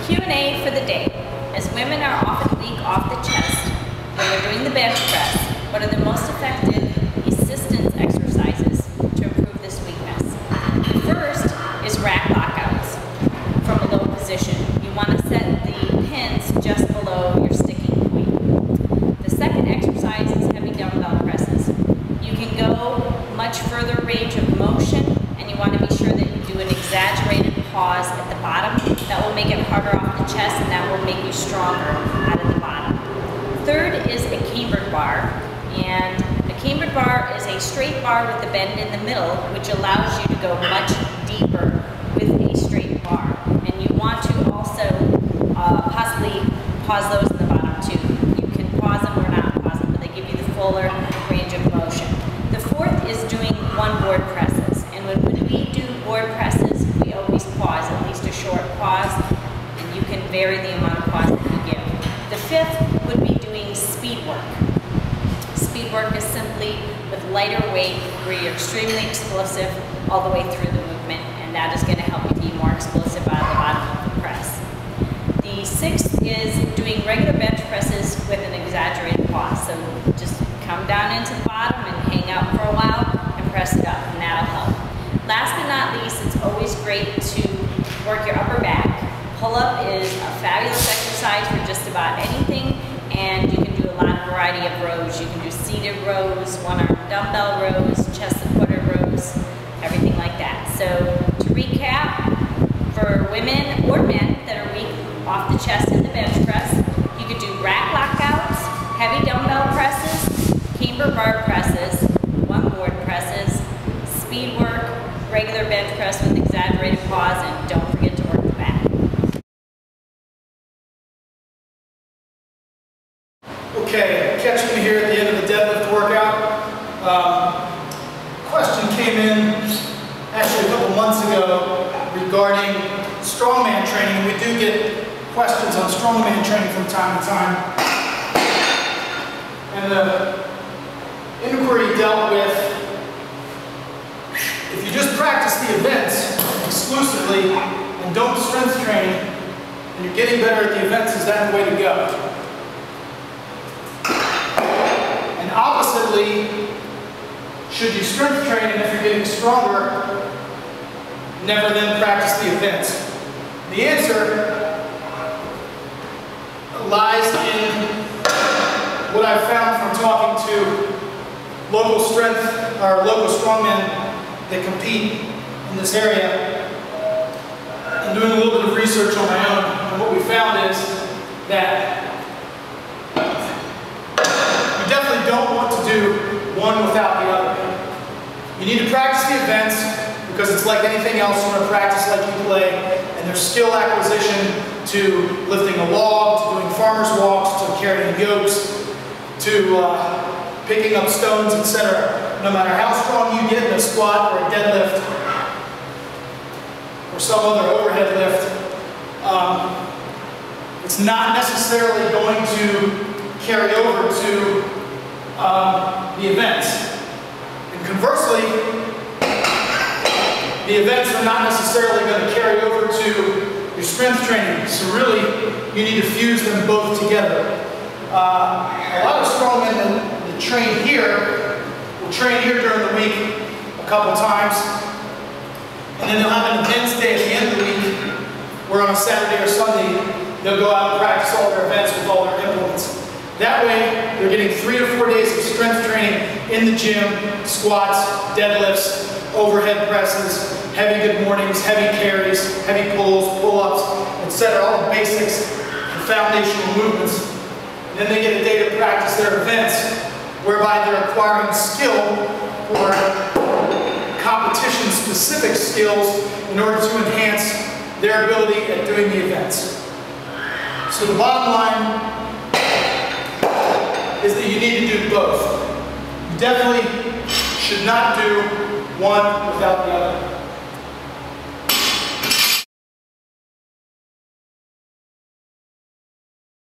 Q&A for the day. As women are often weak off the chest when they're doing the bench press, what are the most effective assistance exercises to improve this weakness? The first is rack lockouts from a low position. You want to set the pins just below your sticking point. The second exercise is heavy dumbbell presses. You can go much further range of motion, and you want to be sure that you do an exaggerated pause at the bottom. That will make it harder off the chest, and that will make you stronger out of the bottom. Third is a cambered bar, and a cambered bar is a straight bar with the bend in the middle, which allows you to go much deeper with a straight bar. And you want to also possibly pause those in the bottom too. You can pause them or not pause them, but they give you the fuller range of motion. The fourth is doing one board presses, and when we do board presses, we always pause, at least a short pause, and you can vary the amount of pause that you give. The fifth would be doing speed work. Speed work is simply with lighter weight where you're extremely explosive all the way through the movement, and that is going to help you be more explosive out of the bottom of the press. The sixth is doing regular bench presses with an exaggerated pause. So just come down into the bottom and hang out for a while and press it up, and that'll help. Last but not least, it's always great to work your upper back. Pull-up is a fabulous exercise for just about anything, and you can do a lot of variety of rows. You can do seated rows, one-arm dumbbell rows, chest-supported rows, everything like that. So to recap, for women or men that are weak off the chest in the bench press, you could do rack lockouts, heavy dumbbell presses, camber bar presses, one board presses, speed work, regular bench press with exaggerated pause, and don't forget to work the back. Okay, catching me here at the end of the deadlift workout. Question came in actually a couple months ago regarding strongman training. We do get questions on strongman training from time to time. And the inquiry dealt with, if you just practice the events exclusively and don't strength train, and you're getting better at the events, is that the way to go? And oppositely, should you strength train, and if you're getting stronger, never then practice the events? The answer lies in what I've found from talking to local strength or local strongmen that compete in this area, and doing a little bit of research on my own. And what we found is that you definitely don't want to do one without the other. You need to practice the events because it's like anything else. You want to practice like you play, and there's skill acquisition to lifting a log, to doing farmer's walks, to carrying yokes, to picking up stones, etc. No matter how strong you get in a squat or a deadlift or some other overhead lift, it's not necessarily going to carry over to the events. And conversely, the events are not necessarily going to carry over to your strength training. So really, you need to fuse them both together. A lot of strongmen that train here will train here during the week a couple times, and then they'll have an events day at the end of the week where on a Saturday or Sunday they'll go out and practice all their events with all their implements. That way they're getting 3 to 4 days of strength training in the gym, squats, deadlifts, overhead presses, heavy good mornings, heavy carries, heavy pulls, pull-ups, etc. All the basics, the foundational movements. And then they get a day to practice their events, whereby they're acquiring skill or competition-specific skills in order to enhance their ability at doing the events. So the bottom line is that you need to do both. You definitely should not do one without the other.